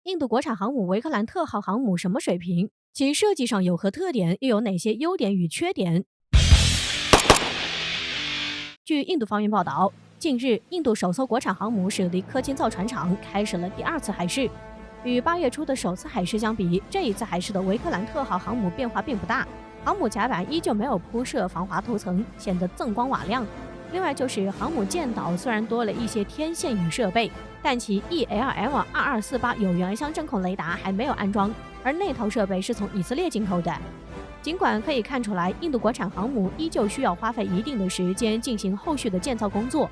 印度国产航母维克兰特号航母什么水平？其设计上有何特点？又有哪些优点与缺点？据印度方面报道，近日印度首艘国产航母舍利科金造船厂开始了第二次海试。与8月初的首次海试相比，这一次海试的维克兰特号航母变化并不大，航母甲板依旧没有铺设防滑涂层，显得锃光瓦亮。另外就是航母舰岛虽然多了一些天线与设备，但其 ELM-2248有源相阵控雷达还没有安装，而那套设备是从以色列进口的。尽管可以看出来，印度国产航母依旧需要花费一定的时间进行后续的建造工作，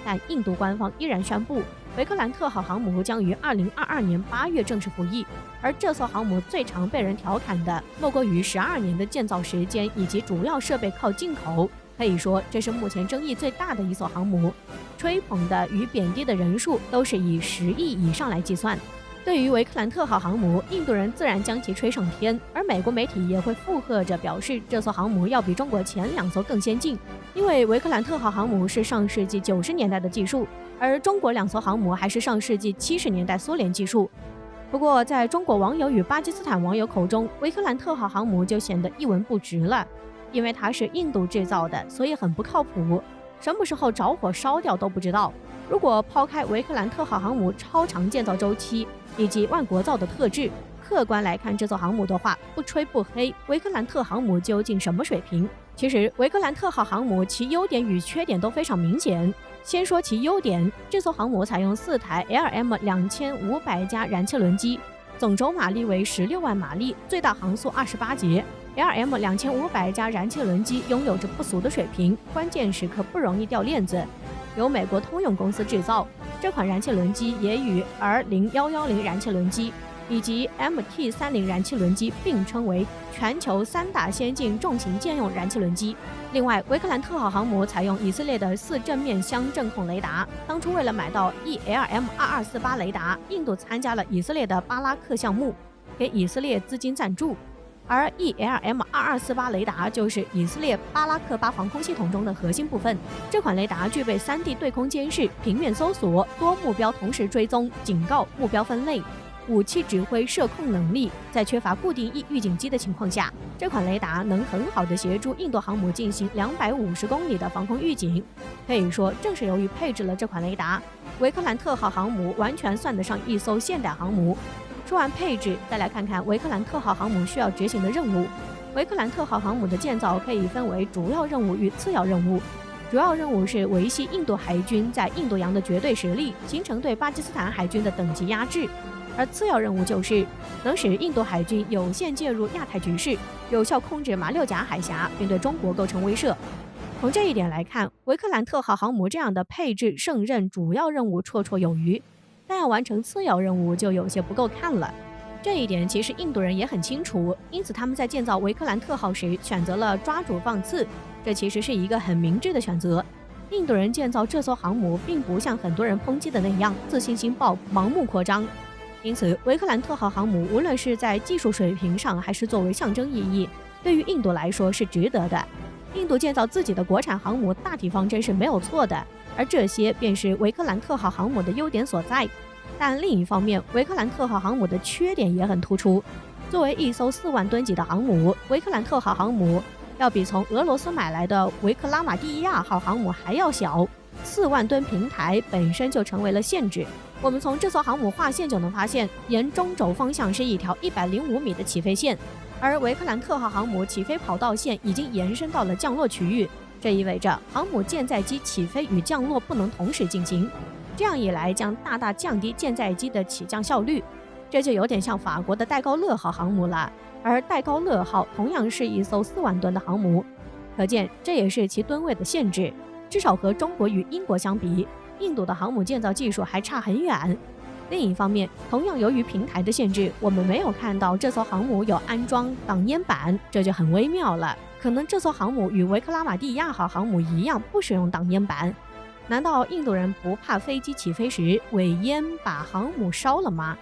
但印度官方依然宣布，维克兰特号航母将于2022年8月正式服役。而这艘航母最常被人调侃的，莫过于12年的建造时间以及主要设备靠进口。可以说，这是目前争议最大的一艘航母，吹捧的与贬低的人数都是以10亿以上来计算。对于维克兰特号航母，印度人自然将其吹上天，而美国媒体也会附和着表示，这艘航母要比中国前2艘更先进，因为维克兰特号航母是上世纪90年代的技术，而中国2艘航母还是上世纪70年代苏联技术。不过，在中国网友与巴基斯坦网友口中，维克兰特号航母就显得一文不值了。因为它是印度制造的，所以很不靠谱，什么时候着火烧掉都不知道。如果抛开维克兰特号航母超长建造周期以及万国造的特质，客观来看这艘航母的话，不吹不黑，维克兰特航母究竟什么水平？其实维克兰特号航母其优点与缺点都非常明显。先说其优点，这艘航母采用4台 LM2500加燃气轮机，总轴马力为16万马力，最大航速28节。LM2500加燃气轮机拥有着不俗的水平，关键时刻不容易掉链子。由美国通用公司制造，这款燃气轮机也与 R0110 燃气轮机以及 MT30 燃气轮机并称为全球3大先进重型舰用燃气轮机。另外，维克兰特号航母采用以色列的4正面相阵控雷达。当初为了买到 ELM-2248 雷达，印度参加了以色列的巴拉克项目，给以色列资金赞助。而 ELM-2248 雷达就是以色列巴拉克8防空系统中的核心部分。这款雷达具备3D 对空监视、平面搜索、多目标同时追踪、警告、目标分类、武器指挥射控能力。在缺乏固定预警机的情况下，这款雷达能很好的协助印度航母进行250公里的防空预警。可以说，正是由于配置了这款雷达，维克兰特号航母完全算得上一艘现代航母。说完配置，再来看看维克兰特号航母需要执行的任务。维克兰特号航母的建造可以分为主要任务与次要任务。主要任务是维系印度海军在印度洋的绝对实力，形成对巴基斯坦海军的等级压制。而次要任务就是能使印度海军有限介入亚太局势，有效控制马六甲海峡，并对中国构成威慑。从这一点来看，维克兰特号航母这样的配置胜任主要任务绰绰有余。但要完成次要任务就有些不够看了。这一点其实印度人也很清楚，因此他们在建造维克兰特号时选择了抓主放次，这其实是一个很明智的选择。印度人建造这艘航母并不像很多人抨击的那样自信心爆、盲目扩张，因此维克兰特号航母无论是在技术水平上还是作为象征意义，对于印度来说是值得的。印度建造自己的国产航母大体方针是没有错的，而这些便是维克兰特号航母的优点所在。但另一方面，维克兰特号航母的缺点也很突出。作为一艘4万吨级的航母，维克兰特号航母要比从俄罗斯买来的维克拉玛蒂亚号航母还要小，4万吨平台本身就成为了限制。我们从这艘航母画线就能发现，沿中轴方向是一条105米的起飞线，而维克兰特号航母起飞跑道线已经延伸到了降落区域，这意味着航母舰载机起飞与降落不能同时进行。这样一来，将大大降低舰载机的起降效率，这就有点像法国的戴高乐号航母了。而戴高乐号同样是一艘4万吨的航母，可见这也是其吨位的限制。至少和中国与英国相比，印度的航母建造技术还差很远。另一方面，同样由于平台的限制，我们没有看到这艘航母有安装挡烟板，这就很微妙了。可能这艘航母与维克拉玛蒂亚号航母一样，不使用挡烟板。难道印度人不怕飞机起飞时尾烟把航母烧了吗？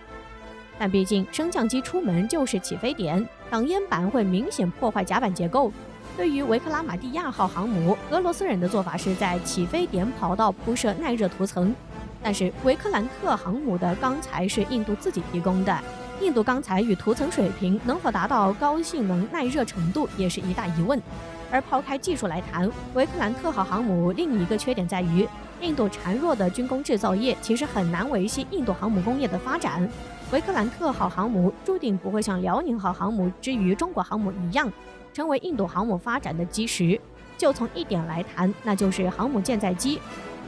但毕竟升降机出门就是起飞点，挡烟板会明显破坏甲板结构。对于维克拉玛蒂亚号航母，俄罗斯人的做法是在起飞点跑道铺设耐热涂层，但是维克兰特航母的钢材是印度自己提供的，印度钢材与涂层水平能否达到高性能耐热程度也是一大疑问。而抛开技术来谈，维克兰特号航母另一个缺点在于，印度孱弱的军工制造业其实很难维系印度航母工业的发展。维克兰特号航母注定不会像辽宁号航母之于中国航母一样，成为印度航母发展的基石。就从一点来谈，那就是航母舰载机。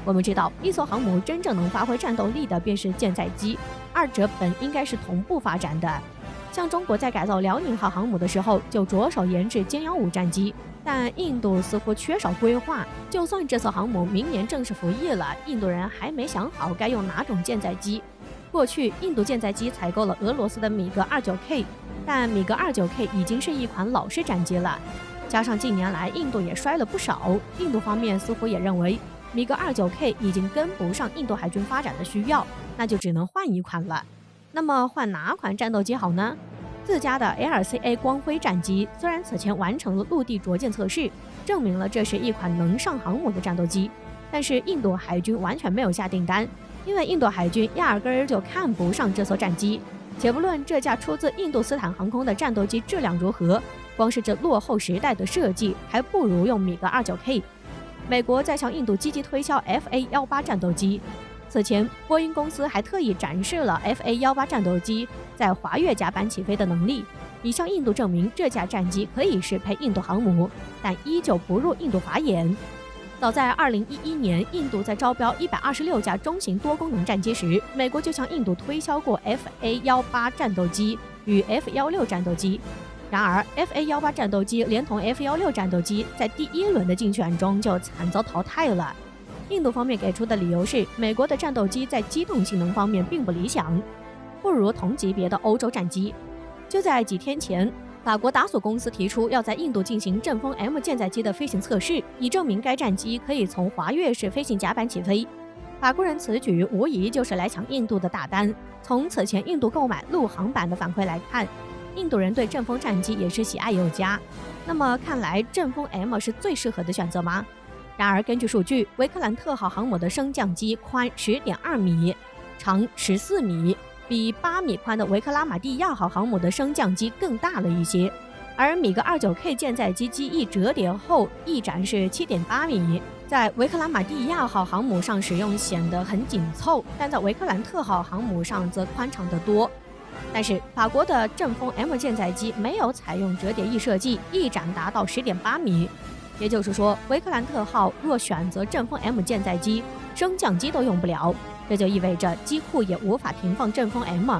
我们知道，一艘航母真正能发挥战斗力的便是舰载机，二者本应该是同步发展的。像中国在改造辽宁号航母的时候，就着手研制歼115战机，但印度似乎缺少规划。就算这艘航母明年正式服役了，印度人还没想好该用哪种舰载机。过去，印度舰载机采购了俄罗斯的米格 29K， 但米格 29K 已经是一款老式战机了。加上近年来印度也衰了不少，印度方面似乎也认为米格 29K 已经跟不上印度海军发展的需要，那就只能换一款了。那么换哪款战斗机好呢？自家的 LCA 光辉战机虽然此前完成了陆地着舰测试，证明了这是一款能上航母的战斗机，但是印度海军完全没有下订单，因为印度海军压根儿就看不上这艘战机。且不论这架出自印度斯坦航空的战斗机质量如何，光是这落后时代的设计，还不如用米格 29K。美国在向印度积极推销 FA-18 战斗机。此前，波音公司还特意展示了 FA-18 战斗机在滑跃甲板起飞的能力，以向印度证明这架战机可以适配印度航母，但依旧不入印度法眼。早在2011年，印度在招标126架中型多功能战机时，美国就向印度推销过 FA-18 战斗机与 F-16 战斗机。然而 FA-18 战斗机连同 F-16 战斗机在第一轮的竞选中就惨遭淘汰了。印度方面给出的理由是，美国的战斗机在机动性能方面并不理想，不如同级别的欧洲战机。就在几天前，法国达索公司提出要在印度进行阵风 M 舰载机的飞行测试，以证明该战机可以从滑跃式飞行甲板起飞。法国人此举无疑就是来抢印度的大单。从此前印度购买陆航版的反馈来看，印度人对阵风战机也是喜爱有加。那么看来阵风 M 是最适合的选择吗？然而根据数据，维克兰特号航母的升降机宽 10.2 米，长14米，比8米宽的维克拉玛蒂亚号航母的升降机更大了一些。而米格 29K 舰载机机翼折叠后翼展是 7.8 米，在维克拉玛蒂亚号航母上使用显得很紧凑，但在维克兰特号航母上则宽敞得多。但是法国的阵风 M 舰载机没有采用折叠翼设计，翼展达到 10.8 米。也就是说，维克兰特号若选择阵风 M 舰载机，升降机都用不了，这就意味着机库也无法停放阵风 M。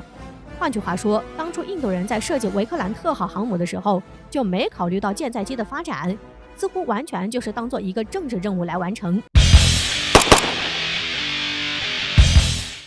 换句话说，当初印度人在设计维克兰特号航母的时候，就没考虑到舰载机的发展，似乎完全就是当做一个政治任务来完成。